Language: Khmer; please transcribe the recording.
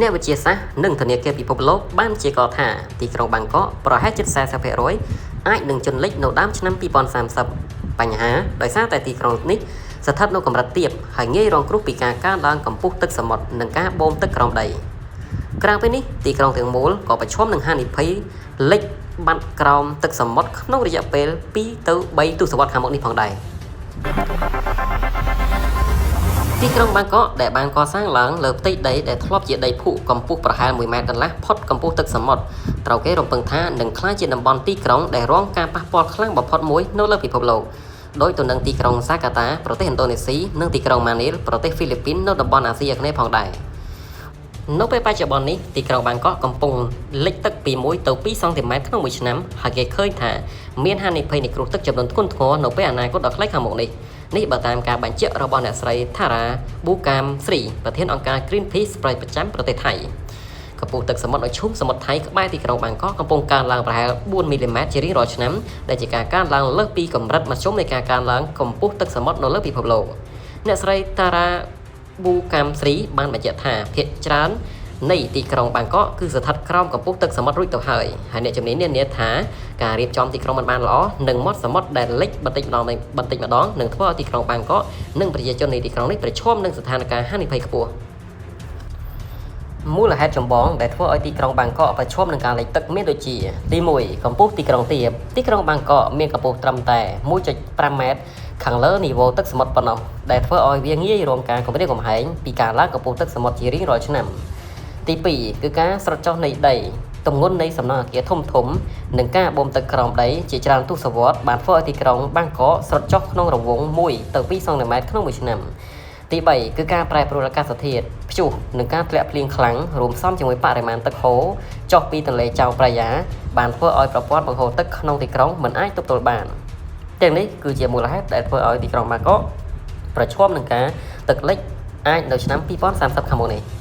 អ្នកវិទ្យាសាស្ត្រនិងធនាគារពិភពលោកបានព្យាករណ៍ថាទីក្រុងបាងកកប្រហែលជិត 40% អាចនឹងជន់លិចនៅដើមឆ្នាំ 2030 បញ្ហាដោយសារតែទីក្រុងនេះស្ថិតនៅកម្រិតទាបហើយងាយរងគ្រោះពីការកើនឡើងកម្ពស់ទឹកសមុទ្រនិងការបូមទឹកក្រោមដីក្រៅពីនេះទីក្រុងទាំងមូលក៏ប្រឈមនឹងហានិភ័យលិចបាត់ក្រោមទឹកសមុទ្រក្នុងរយៈពេល2 ទៅ 3 ទសវត្សរ៍ខាងមុខនេះផងដែរទីក្រុងបាងកកដែលបានកសាងឡើងលើផ្ទៃដីដែលធ្លាប់ជាដីភក់កម្ពស់ប្រហែល 1 ម៉ែត្រកន្លះផុតកម្ពស់ទឹកសមុទ្រត្រូវគេរំពឹងថានឹងក្លាយជាតំបន់ទីក្រុងដែលរងការប៉ះពាល់ខ្លាំងបំផុតមួយនៅលើពិភពលោកដោយទៅនឹងទីក្រុងសាកាតាប្រទេសឥណ្ឌូនេស៊ីនិងទីក្រុងម៉ានីលប្រទេសហ្វីលីពីននៅតំបន់អាស៊ីអាគ្នេយ៍ផងដែរនៅពេលបច្ចុប្បន្ននេះទីក្រុងបាងកកកំពុងលិចទឹកពី1 ទៅ 2 សង់ទីម៉ែត្រក្នុងមួយឆ្នាំហើយគេឃើញថាមានហានិភ័យនៃគ្រោះទឹកចំនួនធ្ងន់ធ្ងរនៅពេលអនាគតដ៏ខ្លីខាងមុខនេះបើតាមការបញ្ជាក់របស់អ្នកស្រី Thara Bukamsri ប្រធានអង្គការ Greenpeace ប្រចាំប្រទេសថៃកម្ពស់ទឹកសមុទ្រនៅឈូងសមុទ្រថៃក្បែរទីក្រុងបាងកកកំពុងកើនឡើងប្រហែល 4 មីលីម៉ែត្រជារៀងរាល់ឆ្នាំដែលជាការកើនឡើងលើសពីកម្រិតមធ្យមនៃការកើនឡើងកម្ពស់ទឹកសមុទ្រនៅលើពិភពលោកអ្នកស្រី Thara Bukamsri បានបញ្ជាក់ថាភាគច្រើននៃទីក្រុងបាងកកគឺស្ថិតក្រោមកម្ពស់ទឹកសមុទ្ររួចទៅហើយអ្នកជំនាញនានាថាការរៀបចំទីក្រុងមិនបានល្អនិងមាត់សមុទ្រដែលលិចបន្តិចម្ដងនឹងធ្វើឲ្យទីក្រុងបាងកកនិងប្រជាជននៃទីក្រុងនេះប្រឈមនឹងស្ថានភាពហានិភ័យខ្ពស់មូលហេតុចម្បងដែលធ្វើឲ្យទីក្រុងបាងកកប្រឈមនឹងការលិចទឹកមានដូចជាទី1កម្ពស់ទីក្រុងទាបទីក្រុងបាងកកមានកម្ពស់ត្រឹមតែ 1.5 ម៉ែត្រខាងលើនីវ៉ូទឹកសមុទ្រប៉ុណ្ណោះដែលធ្វើឲ្យវាងាយរងការគំរាមកំហែងពីការឡើងកម្ពស់ទឹកសមុទ្រជារៀងរាល់ឆ្នាំទី2គឺការស្រុតចុះនៃដីទម្ងន់នៃសំណង់អគារធំនិងការបូមទឹកក្រោមដីជាច្រើនទសវត្សរ៍បានធ្វើឲ្យទីក្រុងបាងកកស្រុតចុះក្នុងរង្វង់1 ទៅ 2 សង់ទីម៉ែត្រក្នុងមួយឆ្នាំទី3គឺការប្រែប្រួលអាកាសធាតុព្យុះនិងការធ្លាក់ភ្លៀងខ្លាំងរួមផ្សំជាមួយបរិមាណទឹកហូរចុះពីទន្លេចៅប្រយ៉ាបានធ្វើឲ្យប្រព័ន្ធបង្ហូរទឹកក្នុងទីក្រុងមិនអាចទប់ទល់បានទាំងនេះគឺជាមូលហេតុដែលធ្វើឲ្យទីក្រុងបាងកកប្រឈមនឹងការទឹកលិចអាចនៅឆ្នាំ 2030 ខាងមុខនេះ